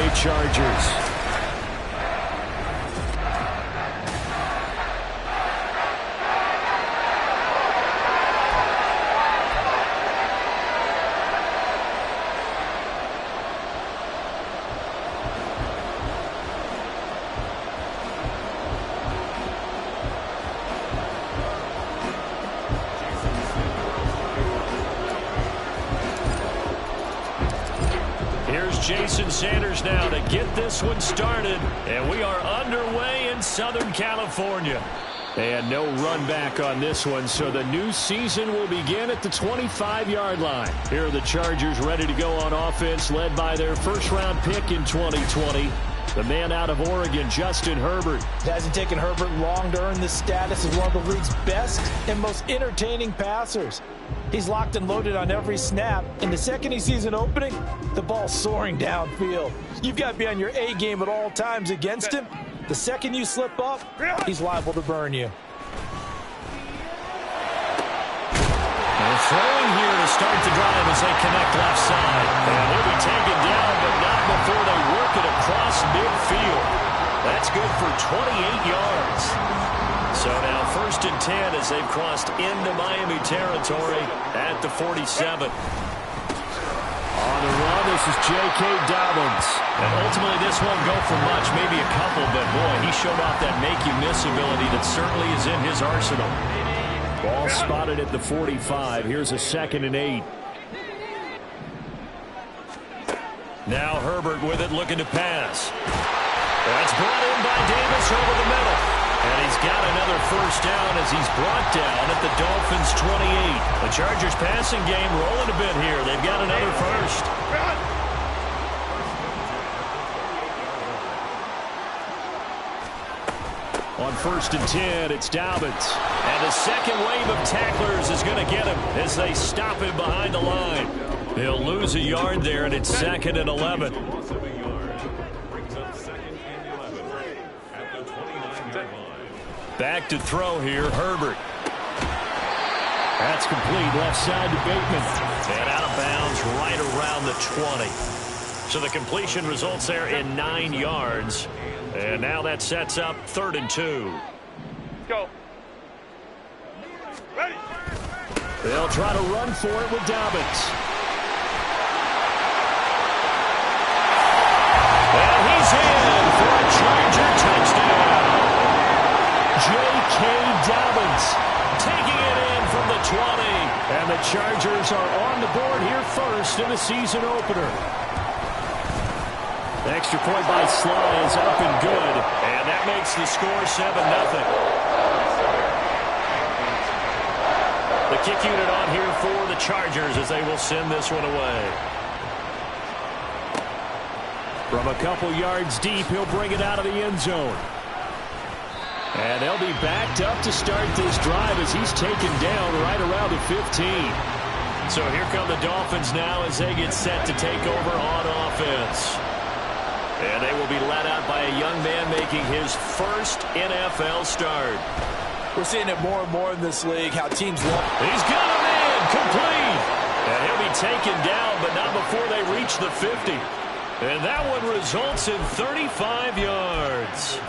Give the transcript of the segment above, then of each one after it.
LA Chargers. Jason Sanders now to get this one started, and we are underway in Southern California. And no run back on this one, so the new season will begin at the 25-yard line. Here are the Chargers ready to go on offense, led by their first-round pick in 2020. The man out of Oregon, Justin Herbert. It hasn't taken Herbert long to earn this status as one of the league's best and most entertaining passers. He's locked and loaded on every snap, and the second he sees an opening, the ball's soaring downfield. You've got to be on your A game at all times against him. The second you slip up, he's liable to burn you. They're throwing here to start the drive as they connect left side. And he'll be taken down, but not before they work it across midfield. That's good for 28 yards. So now 1st and 10 as they've crossed into Miami territory at the 47. On the run, this is J.K. Dobbins. And ultimately this won't go for much, maybe a couple, but boy, he showed off that make-you-miss ability that certainly is in his arsenal. Ball spotted at the 45. Here's a 2nd and 8. Now Herbert with it, looking to pass. That's brought in by Davis over the middle. And he's got another first down as he's brought down at the Dolphins' 28. The Chargers passing game rolling a bit here. They've got another first. On 1st and 10, it's Dobbins. And the second wave of tacklers is going to get him as they stop him behind the line. He'll lose a yard there, and it's 2nd and 11. Back to throw here, Herbert. That's complete, left side to Bateman. And out of bounds right around the 20. So the completion results there in 9 yards. And now that sets up 3rd and 2. Go. Ready. They'll try to run for it with Dobbins. And he's in for a Charger touchdown. J.K. Dobbins taking it in from the 20. And the Chargers are on the board here first in the season opener. The extra point by Sly is up and good. And that makes the score 7-0. The kick unit on here for the Chargers as they will send this one away. From a couple yards deep, he'll bring it out of the end zone. And they'll be backed up to start this drive as he's taken down right around the 15. So here come the Dolphins now as they get set to take over on offense. And they will be led out by a young man making his first NFL start. We're seeing it more and more in this league, how teams love. He's got a man complete. And he'll be taken down, but not before they reach the 50. And that one results in 35 yards.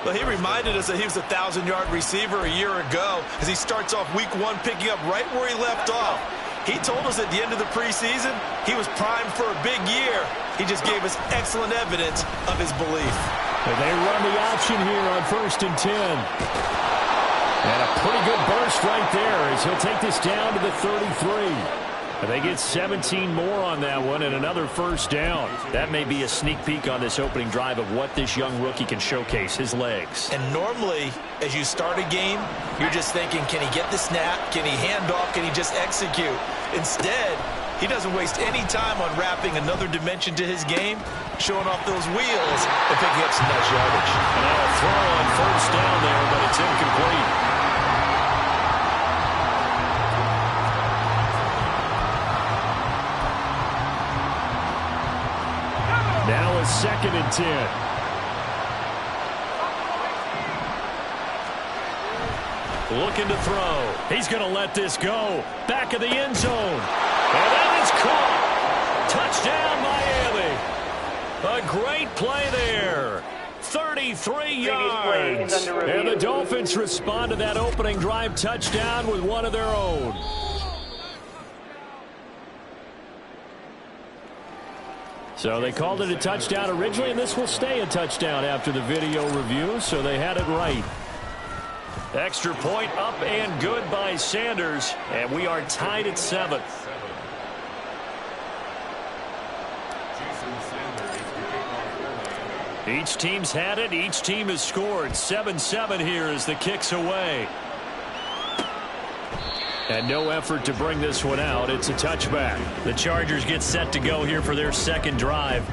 Well, he reminded us that he was a 1,000-yard receiver a year ago as he starts off week 1 picking up right where he left off. He told us at the end of the preseason he was primed for a big year. He just gave us excellent evidence of his belief. And they run the option here on 1st and 10. And a pretty good burst right there as he'll take this down to the 33. And they get 17 more on that one and another first down. That may be a sneak peek on this opening drive of what this young rookie can showcase, his legs. And normally, as you start a game, you're just thinking, can he get the snap? Can he hand off? Can he just execute? Instead, he doesn't waste any time on wrapping another dimension to his game, showing off those wheels and picking up some nice yardage. And now a throw on first down there, but it's incomplete. Now a 2nd and 10. Looking to throw. He's going to let this go. Back of the end zone. And that is caught. Touchdown, Miami. A great play there. 33 yards. And the Dolphins respond to that opening drive touchdown with one of their own. So they called it a touchdown originally, and this will stay a touchdown after the video review, so they had it right. Extra point up and good by Sanders, and we are tied at 7. Each team's had it. Each team has scored. 7-7 here as the kick's away. And no effort to bring this one out. It's a touchback. The Chargers get set to go here for their second drive.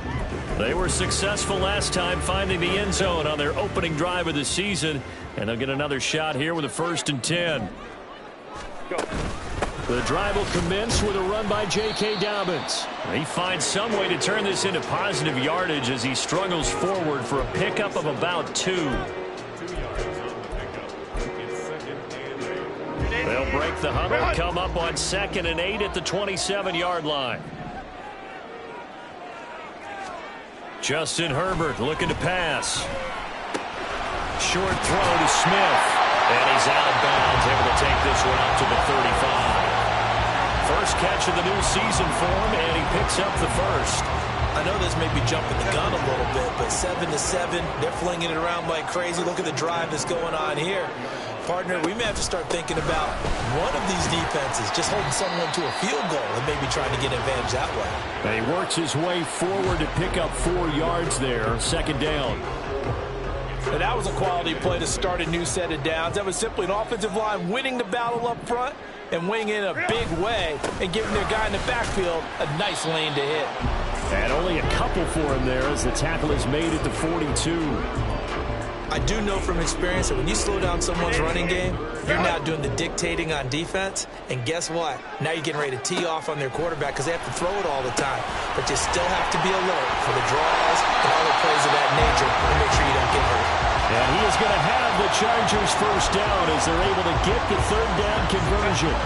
They were successful last time finding the end zone on their opening drive of the season. And they'll get another shot here with a 1st and 10. Go. The drive will commence with a run by J.K. Dobbins. He finds some way to turn this into positive yardage as he struggles forward for a pickup of about 2. They'll break the huddle, come up on 2nd and 8 at the 27-yard line. Justin Herbert looking to pass. Short throw to Smith. And he's out of bounds, able to take this one up to the 35. First catch of the new season for him, and he picks up the first. I know this may be jumping the gun a little bit, but 7-7, they're flinging it around like crazy. Look at the drive that's going on here. Partner, we may have to start thinking about one of these defenses just holding someone to a field goal and maybe trying to get an advantage that way. And he works his way forward to pick up 4 yards there, 2nd down. And that was a quality play to start a new set of downs. That was simply an offensive line winning the battle up front and winning in a big way and giving their guy in the backfield a nice lane to hit. And only a couple for him there as the tackle is made at the 42. I do know from experience that when you slow down someone's running game, you're now doing the dictating on defense. And guess what? Now you're getting ready to tee off on their quarterback because they have to throw it all the time. But you still have to be alert for the draws and other plays of that nature and make sure you don't get hurt. And he is going to have the Chargers first down as they're able to get the 3rd down conversion.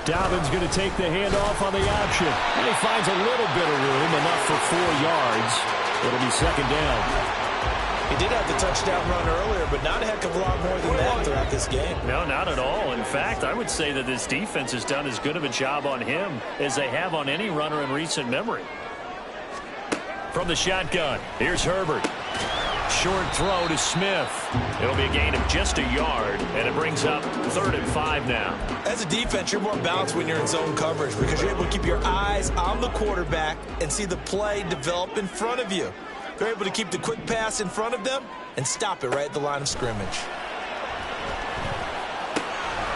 Dobbins going to take the handoff on the option. And he finds a little bit of room, enough for 4 yards. It'll be 2nd down. He did have the touchdown run earlier, but not a heck of a lot more than that throughout this game. No, not at all. In fact, I would say that this defense has done as good of a job on him as they have on any runner in recent memory. From the shotgun, here's Herbert. Short throw to Smith. It'll be a gain of just a yard, and it brings up 3rd and 5 now. As a defense, you're more balanced when you're in zone coverage because you're able to keep your eyes on the quarterback and see the play develop in front of you. They're able to keep the quick pass in front of them and stop it right at the line of scrimmage.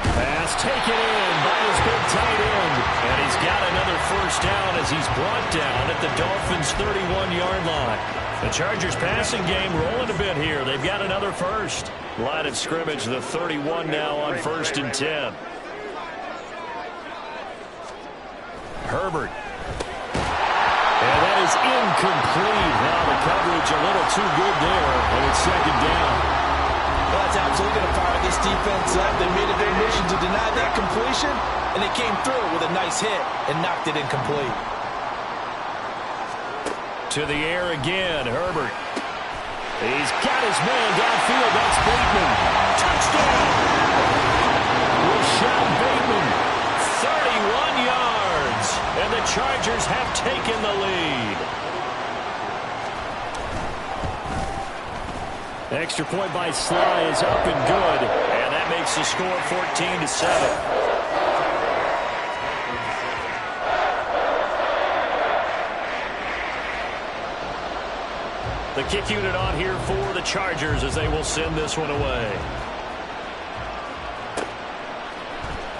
Pass taken in by his big tight end. And he's got another first down as he's brought down at the Dolphins' 31-yard line. The Chargers passing game rolling a bit here. They've got another first. Line of scrimmage, the 31 now on 1st and 10. Herbert. And that is incomplete. Now the coverage a little too good there, and it's 2nd down. Well, that's absolutely going to fire this defense up. They made it their mission to deny that completion, and they came through with a nice hit and knocked it incomplete. To the air again, Herbert. He's got his man downfield. That's Bateman. Touchdown! Rashad Bateman, 31 yards, and the Chargers have taken the lead. Extra point by Sly is up and good, and that makes the score 14-7. The kick unit on here for the Chargers as they will send this one away.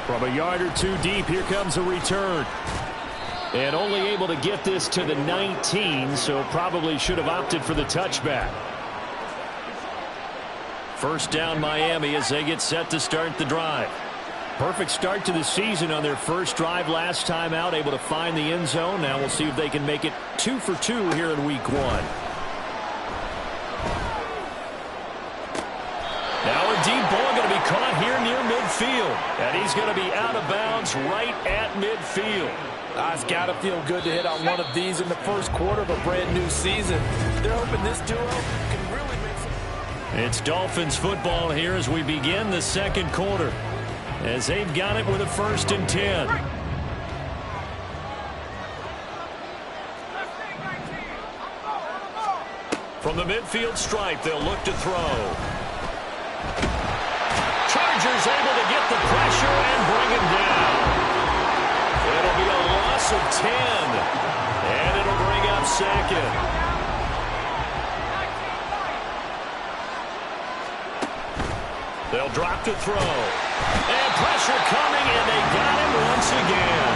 From a yard or 2 deep, here comes a return. And only able to get this to the 19, so probably should have opted for the touchback. First down Miami as they get set to start the drive. Perfect start to the season on their first drive last time out, able to find the end zone. Now we'll see if they can make it 2 for 2 here in week 1. Now a deep ball going to be caught here near midfield. And he's going to be out of bounds right at midfield. It's got to feel good to hit on one of these in the first quarter of a brand new season. They're hoping this duo can really make some... It's Dolphins football here as we begin the second quarter, as they've got it with a 1st and 10. From the midfield stripe, they'll look to throw. Chargers able to get the pressure and bring him down. It'll be a loss of 10, and it'll bring up 2nd. They'll drop to throw. And pressure coming, and they got him once again.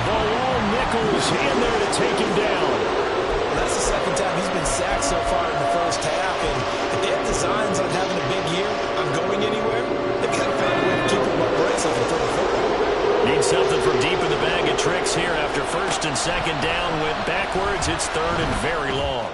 The lone nickel's in there to take him down. Well, that's the 2nd time he's been sacked so far in the first half, and if they have designs on having a big year, I'm going anywhere, they've got to find a way to keep him upright so they can throw the football. Need something from deep in the bag of tricks here after 1st and 2nd down. Went backwards. It's 3rd and very long.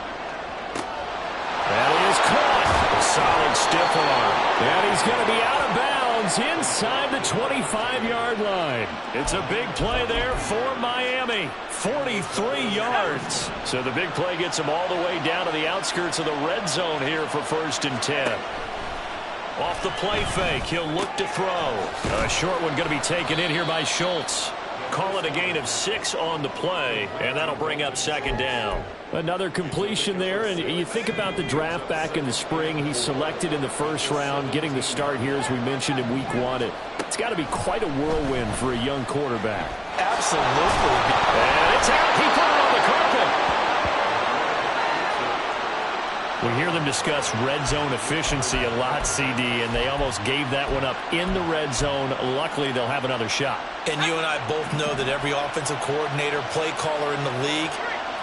That is caught. A solid stiff arm. And he's going to be out of bounds inside the 25-yard line. It's a big play there for Miami. 43 yards. So the big play gets him all the way down to the outskirts of the red zone here for 1st and 10. Off the play fake, he'll look to throw. A short one going to be taken in here by Schultz. Call it a gain of 6 on the play, and that'll bring up 2nd down. Another completion there, and you think about the draft back in the spring. He's selected in the 1st round, getting the start here, as we mentioned, in week 1. It's got to be quite a whirlwind for a young quarterback. Absolutely. And it's out. He put it on the carpet. We hear them discuss red zone efficiency a lot, CD, and they almost gave that one up in the red zone. Luckily, they'll have another shot. And you and I both know that every offensive coordinator, play caller in the league,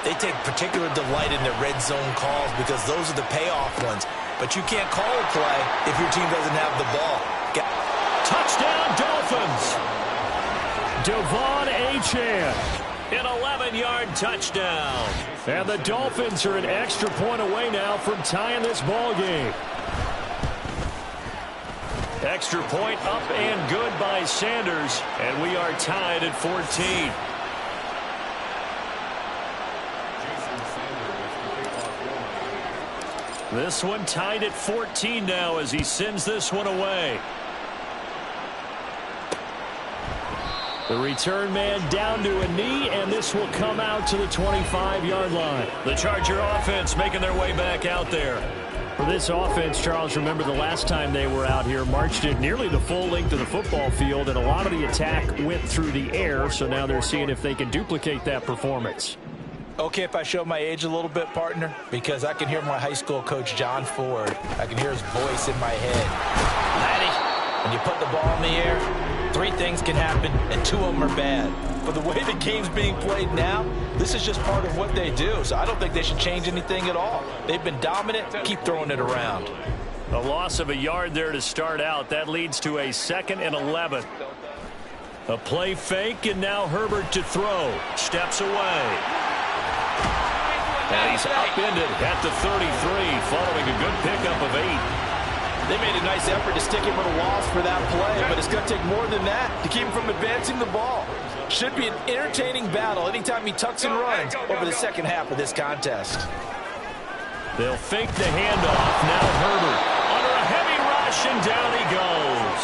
they take particular delight in their red zone calls because those are the payoff ones. But you can't call a play if your team doesn't have the ball. Touchdown, Dolphins! Devon Achane. An 11-yard touchdown. And the Dolphins are an extra point away now from tying this ball game. Extra point up and good by Sanders. And we are tied at 14. This one tied at 14 now as he sends this one away. The return man down to a knee, and this will come out to the 25-yard line. The Charger offense making their way back out there. For this offense, Charles, remember the last time they were out here, marched it nearly the full length of the football field, and a lot of the attack went through the air, so now they're seeing if they can duplicate that performance. Okay, if I show my age a little bit, partner, because I can hear my high school coach, John Ford. I can hear his voice in my head. Laddie, when you put the ball in the air, 3 things can happen, and 2 of them are bad. But the way the game's being played now, this is just part of what they do. So I don't think they should change anything at all. They've been dominant. Keep throwing it around. A loss of a yard there to start out. That leads to a 2nd and 11. A play fake, and now Herbert to throw. Steps away. And he's upended at the 33, following a good pickup of 8. They made a nice effort to stick him with a walls for that play, but it's going to take more than that to keep him from advancing the ball. Should be an entertaining battle anytime he tucks and runs over the second half of this contest. They'll fake the handoff. Now Herbert under a heavy rush, and down he goes.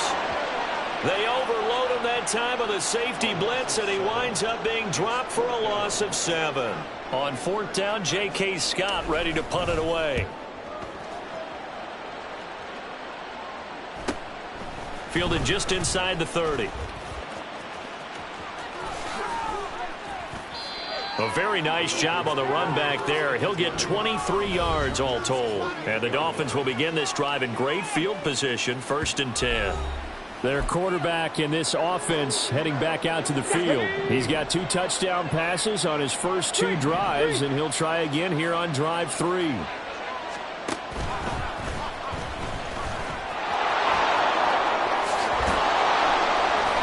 They overload him that time with a safety blitz, and he winds up being dropped for a loss of 7. On 4th down, J.K. Scott ready to punt it away. Fielded just inside the 30. A very nice job on the run back there. He'll get 23 yards all told. And the Dolphins will begin this drive in great field position, 1st and 10. Their quarterback in this offense heading back out to the field. He's got 2 touchdown passes on his first 2 drives, and he'll try again here on drive 3.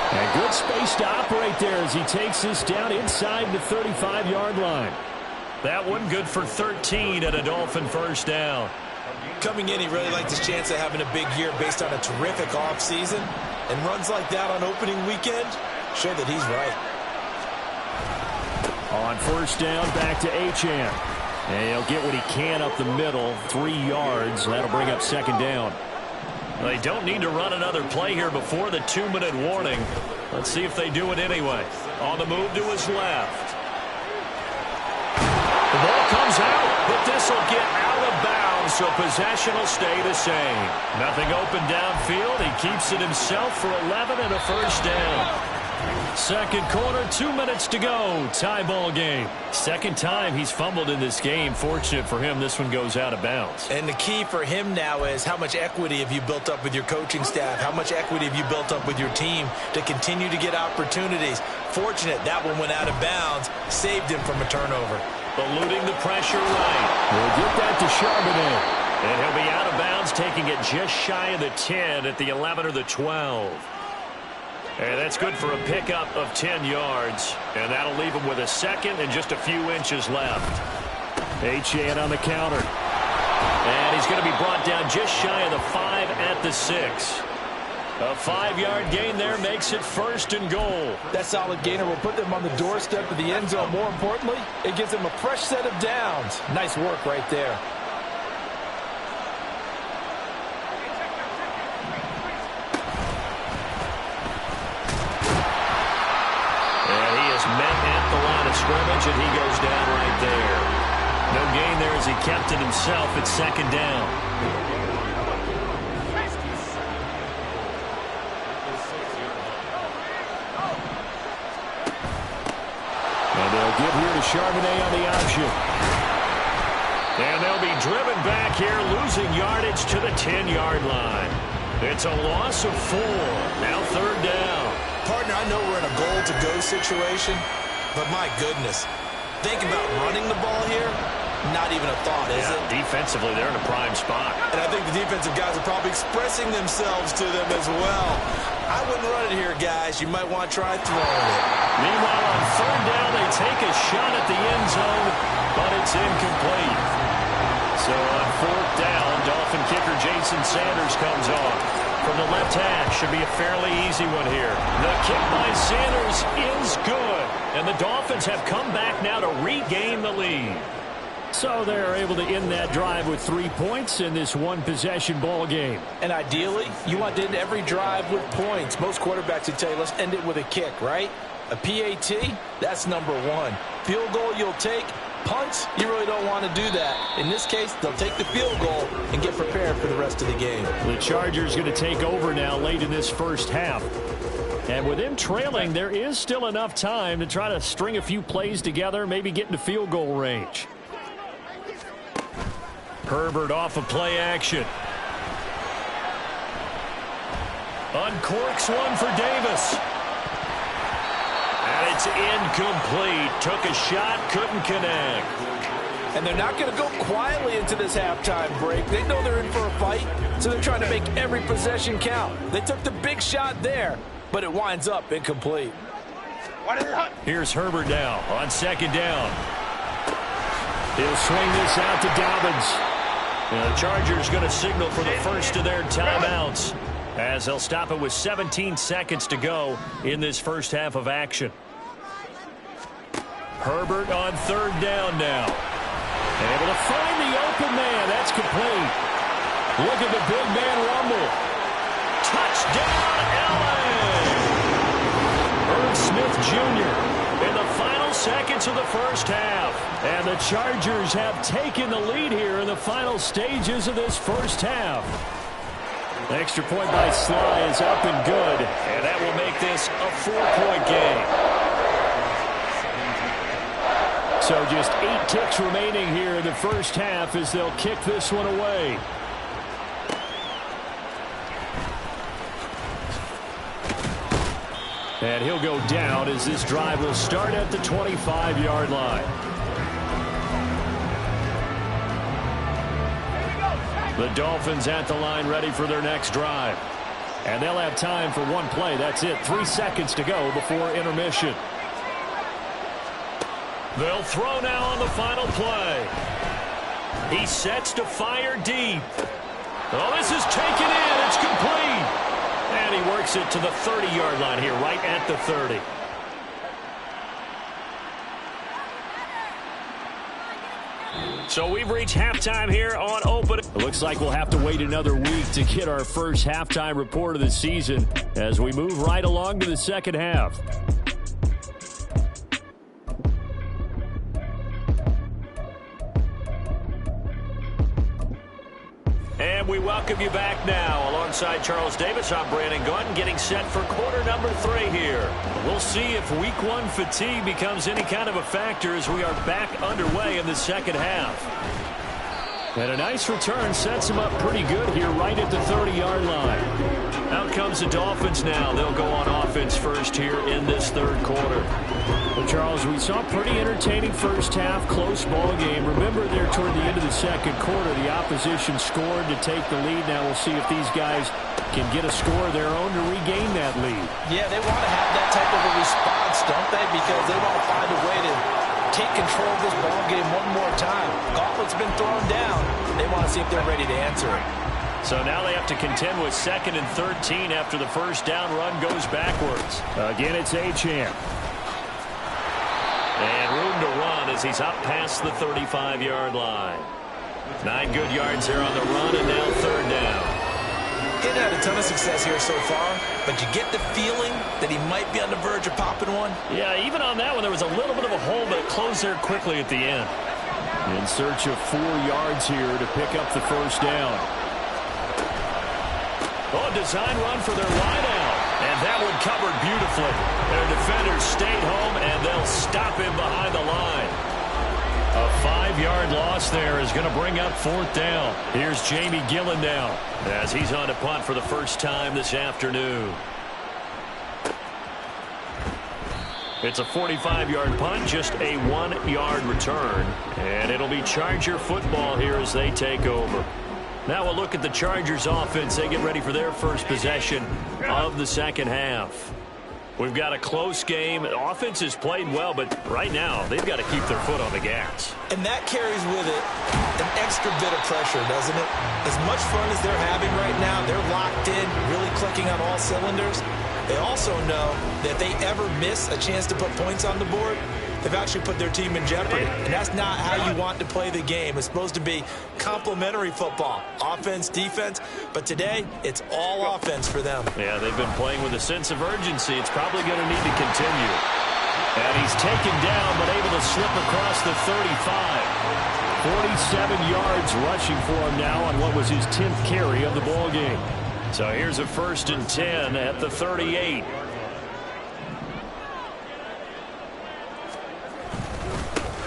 And good space to operate there as he takes this down inside the 35-yard line. That one good for 13 at a Dolphin 1st down. Coming in, he really liked his chance of having a big year based on a terrific offseason. And runs like that on opening weekend show that he's right. On first down, back to Achane. And he'll get what he can up the middle, 3 yards. That'll bring up second down. They don't need to run another play here before the 2-minute warning. Let's see if they do it anyway. On the move to his left. The ball comes out, but this will get out of bounds, so possession will stay the same. Nothing open downfield. He keeps it himself for 11 and a first down. Second quarter, 2 minutes to go. Tie ball game. Second time he's fumbled in this game. Fortunate for him, this one goes out of bounds. And the key for him now is how much equity have you built up with your coaching staff? How much equity have you built up with your team to continue to get opportunities? Fortunate that one went out of bounds, saved him from a turnover. Eluding the pressure right. We'll get that to Charbonnet. And he'll be out of bounds, taking it just shy of the 10 at the 11 or the 12. And that's good for a pickup of 10 yards. And that'll leave him with a second and just a few inches left. Achane on the counter. And he's going to be brought down just shy of the 5 at the 6. A 5-yard gain there makes it first and goal. That solid gainer will put them on the doorstep of the end zone. More importantly, it gives them a fresh set of downs. Nice work right there. And he is met at the line of scrimmage, and he goes down right there. No gain there as he kept it himself at second down. And they'll give here to Charbonnet on the option. And they'll be driven back here, losing yardage to the 10-yard line. It's a loss of 4. Now third down. Partner, I know we're in a goal-to-go situation, but my goodness. Think about running the ball here. Not even a thought, is it? Defensively, they're in a prime spot. And I think the defensive guys are probably expressing themselves to them as well. I wouldn't run it here, guys. You might want to try throwing it. Meanwhile, on third down, they take a shot at the end zone, but it's incomplete. So on fourth down, Dolphin kicker Jason Sanders comes on. From the left hash, should be a fairly easy one here. The kick by Sanders is good. And the Dolphins have come back now to regain the lead. So they're able to end that drive with 3 points in this one-possession ball game. And ideally, you want to end every drive with points. Most quarterbacks would tell you, let's end it with a kick, right? A PAT, that's number 1. Field goal you'll take. Punts, you really don't want to do that. In this case, they'll take the field goal and get prepared for the rest of the game. The Chargers going to take over now late in this first half. And with them trailing, there is still enough time to try to string a few plays together, maybe get into field goal range. Herbert off of play action. Uncorks one for Davis. And it's incomplete. Took a shot, couldn't connect. And they're not going to go quietly into this halftime break. They know they're in for a fight, so they're trying to make every possession count. They took the big shot there, but it winds up incomplete. Here's Herbert now on second down. He'll swing this out to Dobbins. And the Chargers going to signal for the first of their timeouts as they'll stop it with 17 seconds to go in this first half of action. Herbert on third down now. Able to find the open man. That's complete. Look at the big man rumble. Touchdown, L.A. Irv Smith Jr. in the final seconds of the first half. And the Chargers have taken the lead here in the final stages of this first half. The extra point by Sly is up and good. And that will make this a 4-point game. So just 8 ticks remaining here in the first half as they'll kick this one away. And he'll go down as this drive will start at the 25-yard line. The Dolphins at the line ready for their next drive. And they'll have time for one play. That's it. 3 seconds to go before intermission. They'll throw now on the final play. He sets to fire deep. Oh, this is taken in. It's complete. And he works it to the 30-yard line here, right at the 30. So we've reached halftime here on Open. It looks like we'll have to wait another week to get our first halftime report of the season as we move right along to the second half. And we welcome you back now. Alongside Charles Davis, I'm Brandon Gunn, getting set for quarter number 3 here. We'll see if week 1 fatigue becomes any kind of a factor as we are back underway in the second half. And a nice return sets him up pretty good here right at the 30-yard line. Out comes the Dolphins now. They'll go on offense first here in this third quarter. Well, Charles, we saw a pretty entertaining first half, close ball game. Remember there toward the end of the second quarter, the opposition scored to take the lead. Now we'll see if these guys can get a score of their own to regain that lead. Yeah, they want to have that type of a response, don't they? Because they want to find a way to take control of this ball game one more time. Gauntlet's been thrown down. They want to see if they're ready to answer it. So now they have to contend with 2nd and 13 after the first down run goes backwards. Again, it's Achane. And room to run as he's up past the 35-yard line. 9 good yards there on the run, and now third down. He had a ton of success here so far, but you get the feeling that he might be on the verge of popping one. Yeah, even on that one, there was a little bit of a hole, but it closed there quickly at the end. In search of 4 yards here to pick up the first down. Oh, design run for their wideout. And that one covered beautifully. Their defenders stayed home, and they'll stop him behind the line. A 5-yard loss there is going to bring up 4th down. Here's Jamie Gillen now as he's on to punt for the first time this afternoon. It's a 45-yard punt, just a 1-yard return. And it'll be Charger football here as they take over. Now we'll look at the Chargers offense. They get ready for their first possession of the second half. We've got a close game. Offense has played well, but right now they've got to keep their foot on the gas. And that carries with it an extra bit of pressure, doesn't it? As much fun as they're having right now, they're locked in, really clicking on all cylinders. They also know that if they ever miss a chance to put points on the board, they've actually put their team in jeopardy. And that's not how you want to play the game. It's supposed to be complementary football, offense, defense. But today, it's all offense for them. Yeah, they've been playing with a sense of urgency. It's probably going to need to continue. And he's taken down, but able to slip across the 35. 47 yards rushing for him now on what was his 10th carry of the ball game. So here's a 1st and 10 at the 38.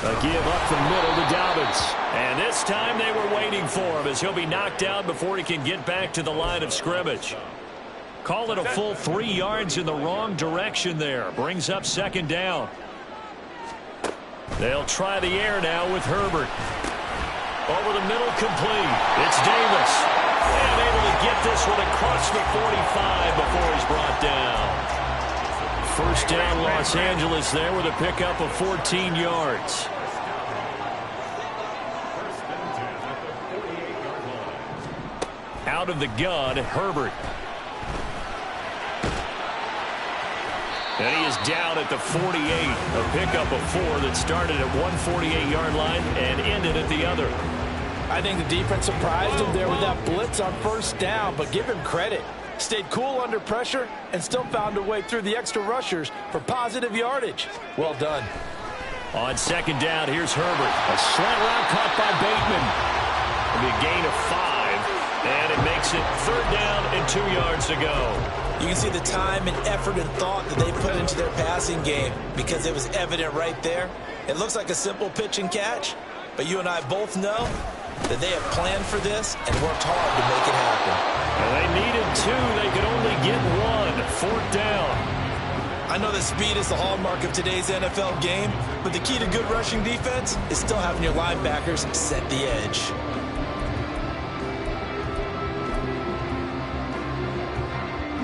A give up the middle to Dobbins. And this time they were waiting for him as he'll be knocked down before he can get back to the line of scrimmage. Call it a full 3 yards in the wrong direction there. Brings up 2nd down. They'll try the air now with Herbert. Over the middle, complete. It's Davis. And able to get this one across the 45 before he's brought down. First down, Los Angeles there with a pickup of 14 yards. Out of the gun, Herbert. And he is down at the 48. A pickup of 4 that started at 148-yard line and ended at the other. I think the defense surprised him there with that blitz on first down, but give him credit. Stayed cool under pressure and still found a way through the extra rushers for positive yardage. Well done. On 2nd down, here's Herbert. A slant route caught by Bateman. It'll be a gain of 5, and it makes it 3rd down and 2 yards to go. You can see the time and effort and thought that they put into their passing game because it was evident right there. It looks like a simple pitch and catch, but you and I both know that they have planned for this and worked hard to make it happen. Well, they needed 2. They could only get 1. 4th down. I know that speed is the hallmark of today's NFL game, but the key to good rushing defense is still having your linebackers set the edge.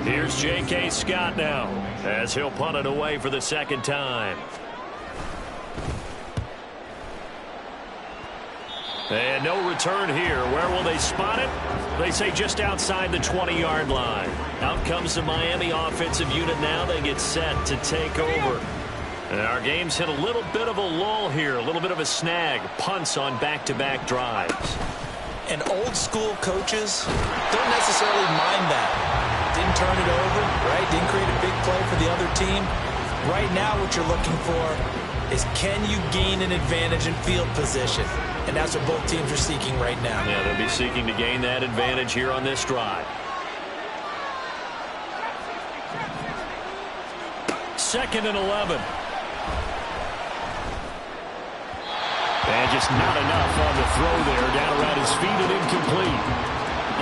Here's J.K. Scott now as he'll punt it away for the 2nd time. And no return here. Where will they spot it? They say just outside the 20-yard line. Out comes the Miami offensive unit now. They get set to take over. And our game's hit a little bit of a lull here, a little bit of a snag. Punts on back-to-back drives. And old-school coaches don't necessarily mind that. Didn't turn it over, right? Didn't create a big play for the other team. Right now what you're looking for is, can you gain an advantage in field position? And that's what both teams are seeking right now. Yeah, they'll be seeking to gain that advantage here on this drive. Second and 11. And just not enough on the throw there. Down around his feet and incomplete.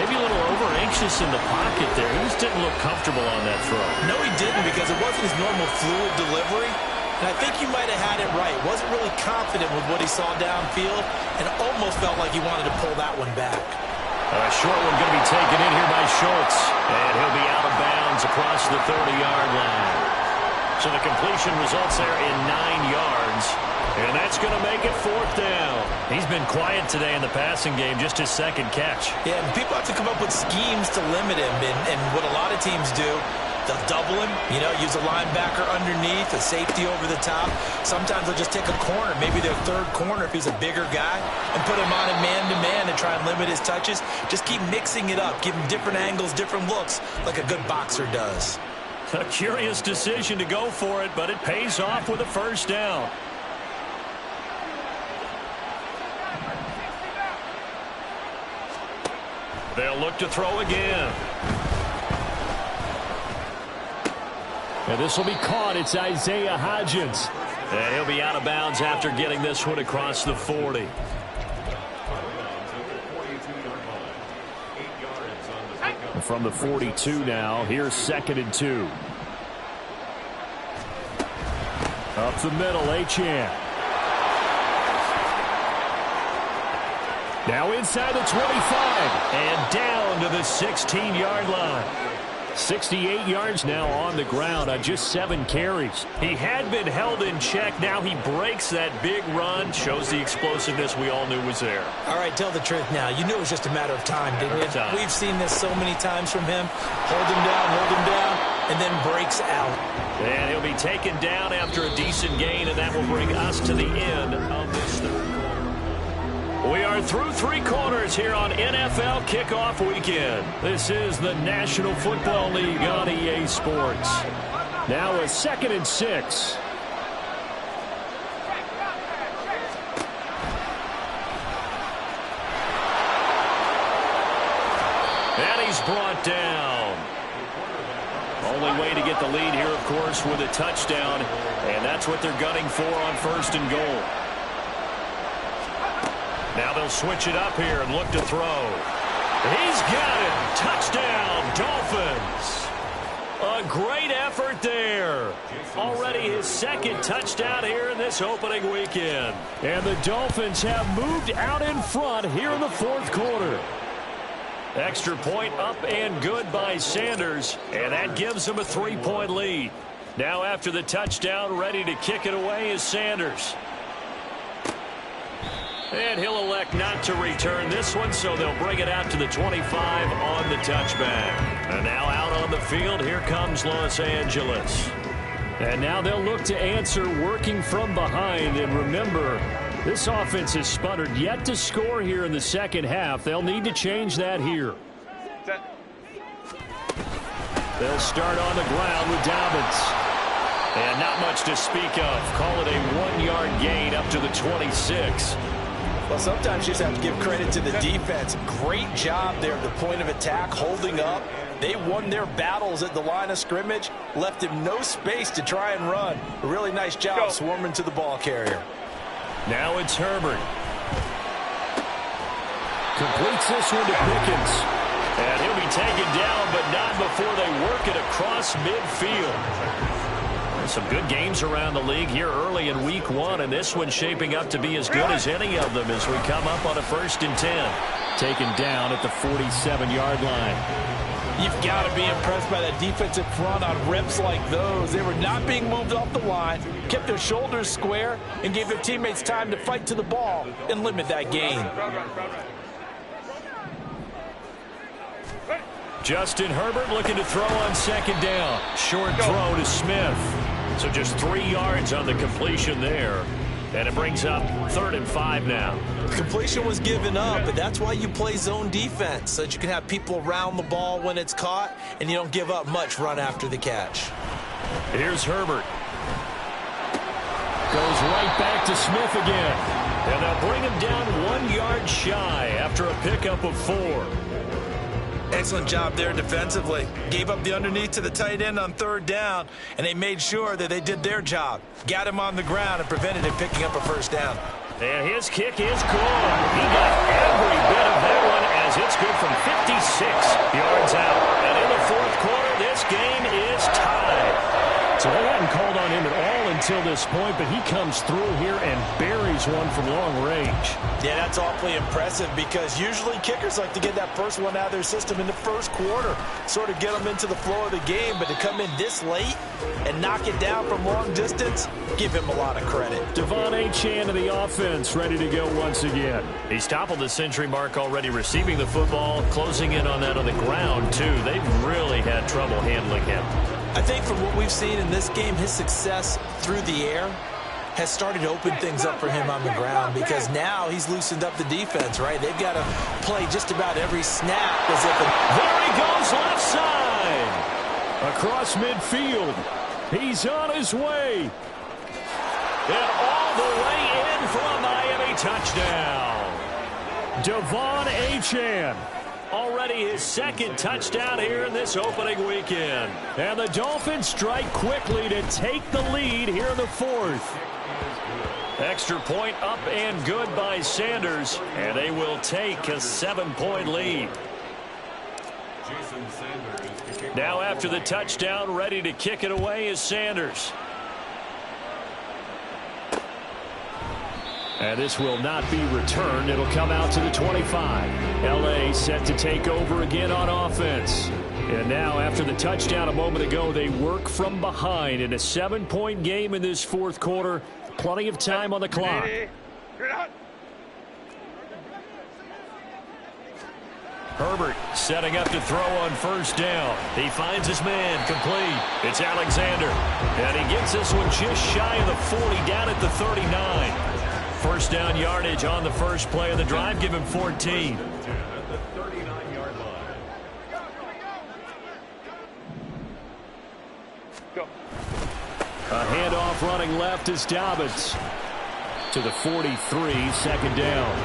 Maybe a little over-anxious in the pocket there. He just didn't look comfortable on that throw. No, he didn't, because it wasn't his normal fluid delivery. And I think you might have had it right. Wasn't really confident with what he saw downfield and almost felt like he wanted to pull that one back. A short one going to be taken in here by Schultz. And he'll be out of bounds across the 30-yard line. So the completion results there in 9 yards. And that's going to make it 4th down. He's been quiet today in the passing game, just his second catch. Yeah, and people have to come up with schemes to limit him. And what a lot of teams do, they'll double him, use a linebacker underneath, a safety over the top. Sometimes they'll just take a corner, maybe their third corner if he's a bigger guy, and put him on a man-to-man and try and limit his touches. Just keep mixing it up, give him different angles, different looks, like a good boxer does. A curious decision to go for it, but it pays off with a 1st down. They'll look to throw again. And this will be caught. It's Isaiah Hodgins. And he'll be out of bounds after getting this one across the 40. And from the 42 now, here's 2nd and 2. Up the middle, Achane. Now inside the 25 and down to the 16-yard line. 68 yards now on the ground on just 7 carries. He had been held in check. Now he breaks that big run. Shows the explosiveness we all knew was there. All right, tell the truth now. You knew it was just a matter of time, didn't you? We've seen this so many times from him. Hold him down, and then breaks out. And he'll be taken down after a decent gain, and that will bring us to the end of this third. We are through 3 quarters here on NFL Kickoff Weekend. This is the National Football League on EA Sports. Now a 2nd and 6. And he's brought down. Only way to get the lead here, of course, with a touchdown. And that's what they're gunning for on 1st and goal. Now they'll switch it up here and look to throw. He's got it. Touchdown, Dolphins. A great effort there. Already his 2nd touchdown here in this opening weekend. And the Dolphins have moved out in front here in the 4th quarter. Extra point up and good by Sanders. And that gives them a 3-point lead. Now after the touchdown, ready to kick it away is Sanders. And he'll elect not to return this one, so they'll bring it out to the 25 on the touchback. And now out on the field, here comes Los Angeles. And now they'll look to answer working from behind. And remember, this offense has sputtered yet to score here in the 2nd half. They'll need to change that here. They'll start on the ground with Dobbins. And not much to speak of. Call it a 1-yard gain up to the 26. Well, sometimes you just have to give credit to the defense. Great job there at the point of attack, holding up. They won their battles at the line of scrimmage, left him no space to try and run. A really nice job swarming to the ball carrier. Now it's Herbert. Completes this one to Pickens. And he'll be taken down, but not before they work it across midfield. Some good games around the league here early in week 1, and this one's shaping up to be as good as any of them as we come up on a 1st and 10. Taken down at the 47-yard line. You've got to be impressed by that defensive front on reps like those. They were not being moved off the line, kept their shoulders square, and gave their teammates time to fight to the ball and limit that gain. Justin Herbert looking to throw on second down. Short throw to Smith. So just 3 yards on the completion there. And it brings up 3rd and 5 now. Completion was given up, but that's why you play zone defense, so that you can have people around the ball when it's caught, and you don't give up much run after the catch. Here's Herbert. Goes right back to Smith again. And they'll bring him down 1 yard shy after a pickup of 4. Excellent job there defensively. Gave up the underneath to the tight end on 3rd down, and they made sure that they did their job. Got him on the ground and prevented him picking up a 1st down. And his kick is good. He got every bit of that one as it's good from 56 yards out. And in the 4th quarter, this game is tied. So they hadn't called on him at all until this point, but he comes through here and buries one from long range. Yeah, that's awfully impressive because usually kickers like to get that first one out of their system in the 1st quarter, sort of get them into the flow of the game, but to come in this late and knock it down from long distance, give him a lot of credit. Devon Achane of the offense ready to go once again. He's toppled the century mark already receiving the football, closing in on that on the ground too. They've really had trouble handling him. I think from what we've seen in this game, his success through the air has started to open things up for him on the ground because now he's loosened up the defense, right? They've got to play just about every snap as if there he goes left side. Across midfield. He's on his way. And all the way in for a Miami touchdown. Devon Achane. Already his 2nd touchdown here in this opening weekend. And the Dolphins strike quickly to take the lead here in the 4th. Extra point up and good by Sanders. And they will take a 7-point lead. Now after the touchdown, ready to kick it away is Sanders. And this will not be returned. It'll come out to the 25. L.A. set to take over again on offense. And now after the touchdown a moment ago, they work from behind in a 7-point game in this 4th quarter. Plenty of time on the clock. Herbert setting up to throw on 1st down. He finds his man complete. It's Alexander. And he gets this one just shy of the 40 down at the 39. 1st down yardage on the first play of the drive. Give him 14. A handoff running left is Dobbins. To the 43, 2nd down.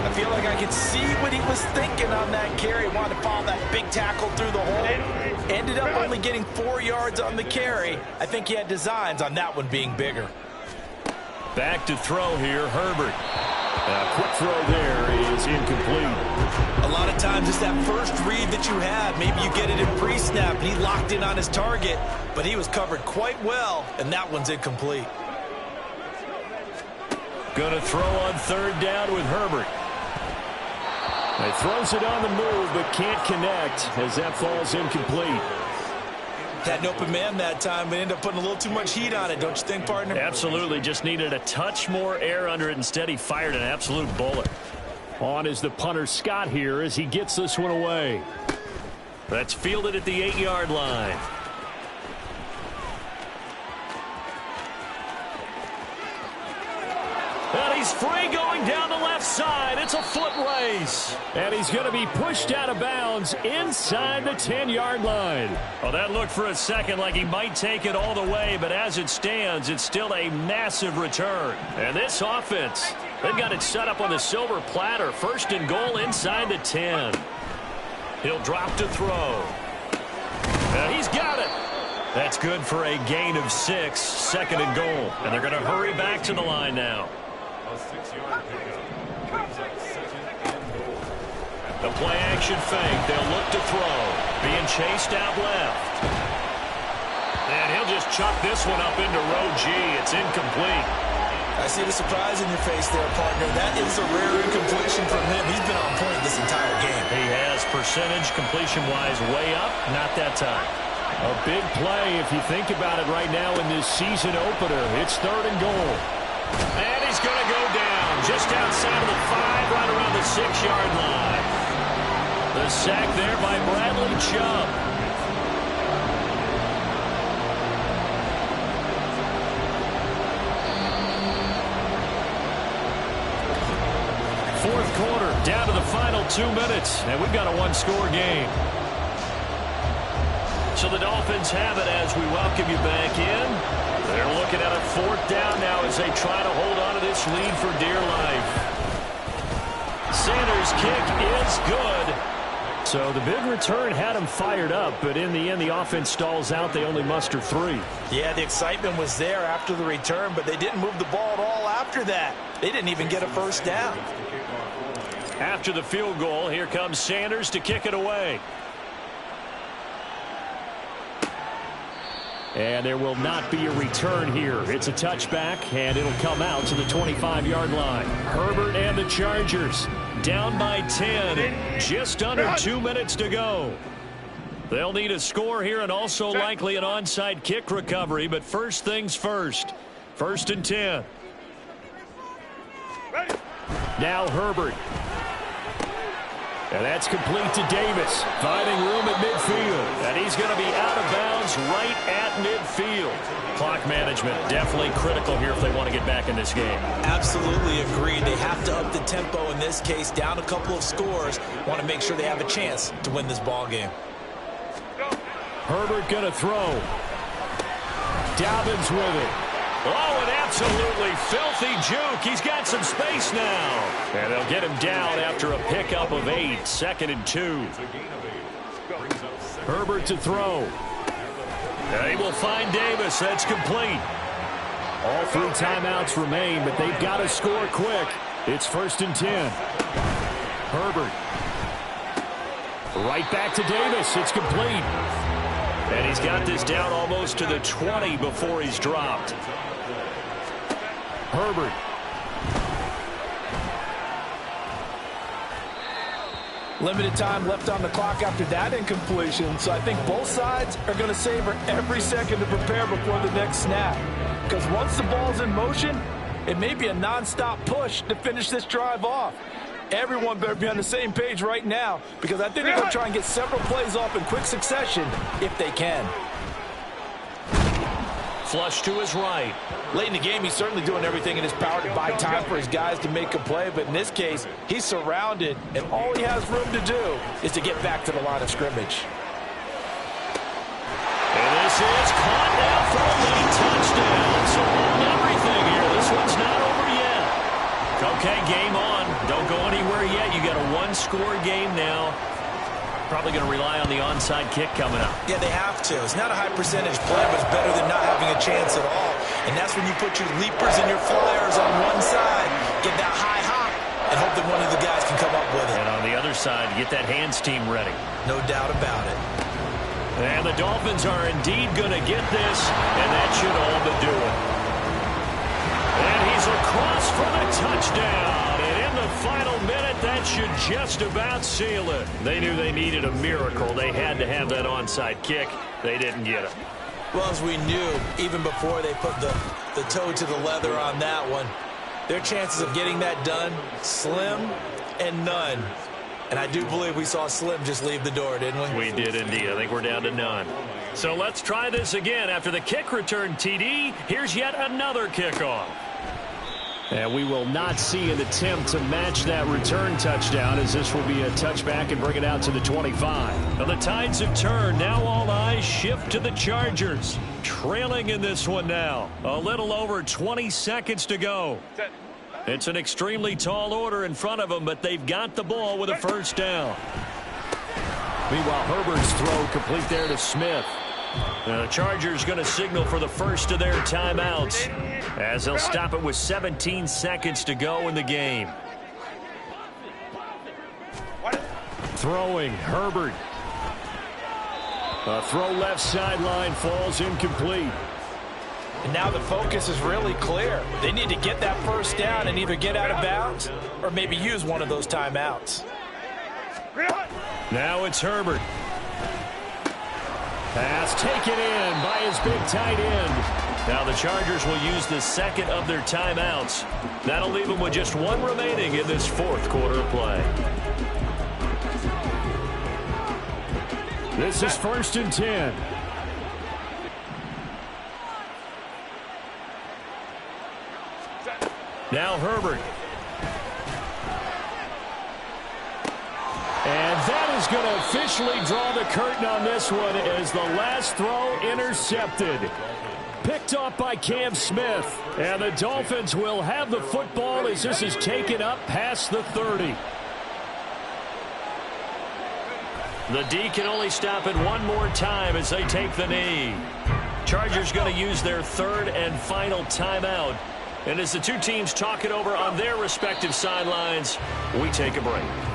I feel like I could see what he was thinking on that carry. Wanted to follow that big tackle through the hole. Ended up only getting 4 yards on the carry. I think he had designs on that one being bigger. Back to throw here, Herbert. A quick throw there is incomplete. A lot of times it's that first read that you have. Maybe you get it in pre-snap, and he locked in on his target, but he was covered quite well, and that one's incomplete. Going to throw on 3rd down with Herbert. He throws it on the move, but can't connect as that falls incomplete. Had an open man that time, but ended up putting a little too much heat on it, don't you think, partner? Absolutely. Just needed a touch more air under it. Instead, he fired an absolute bullet. On is the punter Scott here as he gets this one away. That's fielded at the 8-yard line. And he's free going down the left side. It's a foot race. And he's going to be pushed out of bounds inside the 10-yard line. Well, that looked for a second like he might take it all the way, but as it stands, it's still a massive return. And this offense, they've got it set up on the silver platter. 1st and goal inside the 10. He'll drop to throw. And he's got it. That's good for a gain of 6, 2nd and goal. And they're going to hurry back to the line now. The play action fake. They'll look to throw. Being chased out left. And he'll just chuck this one up into row G. It's incomplete. I see the surprise in your face there, partner. That is a rare incompletion from him. He's been on point this entire game. He has percentage completion-wise way up. Not that time. A big play if you think about it right now in this season opener. It's 3rd and goal. And he's going to go down just outside of the 5, right around the 6-yard line. The sack there by Bradley Chubb. Fourth quarter, down to the final 2 minutes, and we've got a one-score game. So the Dolphins have it as we welcome you back in. They're looking at a 4th down now as they try to hold on to this lead for dear life. Sanders' kick is good. So the big return had him fired up, but in the end, the offense stalls out. They only muster 3. Yeah, the excitement was there after the return, but they didn't move the ball at all after that. They didn't even get a first down. After the field goal, here comes Sanders to kick it away. And there will not be a return here. It's a touchback, and it'll come out to the 25-yard line. Herbert and the Chargers down by 10. Just under 2 minutes to go. They'll need a score here and also likely an onside kick recovery, but first things first. 1st and 10. Now Herbert. And that's complete to Davis, finding room at midfield. And he's going to be out of bounds right at midfield. Clock management definitely critical here if they want to get back in this game. Absolutely agreed. They have to up the tempo in this case, down a couple of scores. Want to make sure they have a chance to win this ball game. Herbert going to throw. Dobbins with it. Oh, an absolutely filthy juke. He's got some space now. And they'll get him down after a pickup of 8. 2nd and 2. Herbert to throw. They will find Davis. That's complete. All 3 timeouts remain, but they've got to score quick. It's 1st and 10. Herbert. Right back to Davis. It's complete. And he's got this down almost to the 20 before he's dropped. Herbert. Limited time left on the clock after that incompletion, so I think both sides are going to savor every second to prepare before the next snap. Because once the ball's in motion, it may be a nonstop push to finish this drive off. Everyone better be on the same page right now, because I think they're going to try and get several plays off in quick succession if they can. Flush to his right. Late in the game, he's certainly doing everything in his power to buy time for his guys to make a play, but in this case, he's surrounded, and all he has room to do is to get back to the line of scrimmage. And this is caught now for a late touchdown. So on everything here. This one's not over yet. Okay, game on. Don't go anywhere yet. You got a one-score game now. Probably going to rely on the onside kick coming up. Yeah, they have to. It's not a high percentage play, but it's better than not having a chance at all. And that's when you put your leapers and your flyers on one side, get that high hop, and hope that one of the guys can come up with it. And on the other side, get that hands team ready. No doubt about it. And the Dolphins are indeed going to get this, and that should all but do it. And he's across for the touchdown. And in the final minute, that should just about seal it. They knew they needed a miracle. They had to have that onside kick. They didn't get it. Well, as we knew, even before they put the toe to the leather on that one, their chances of getting that done, slim and none. And I do believe we saw Slim just leave the door, didn't we? We did indeed. I think we're down to none. So let's try this again. After the kick return, TD, here's yet another kickoff. And we will not see an attempt to match that return touchdown, as this will be a touchback and bring it out to the 25. Now the tides have turned. Now all eyes shift to the Chargers. Trailing in this one now. A little over 20 seconds to go. It's an extremely tall order in front of them, but they've got the ball with a first down. Meanwhile, Herbert's throw complete there to Smith. The Chargers going to signal for the first of their timeouts, as they'll stop it with 17 seconds to go in the game. Throwing, Herbert. A throw left sideline falls incomplete. And now the focus is really clear. They need to get that first down and either get out of bounds or maybe use one of those timeouts. Now it's Herbert. Pass taken in by his big tight end. Now the Chargers will use the second of their timeouts. That'll leave them with just one remaining in this fourth quarter of play. This is 1st and 10. Now Herbert. And that is going to officially draw the curtain on this one as the last throw intercepted. Picked off by Cam Smith. And the Dolphins will have the football as this is taken up past the 30. The D can only stop it one more time as they take the knee. Chargers going to use their third and final timeout. And as the two teams talk it over on their respective sidelines, we take a break.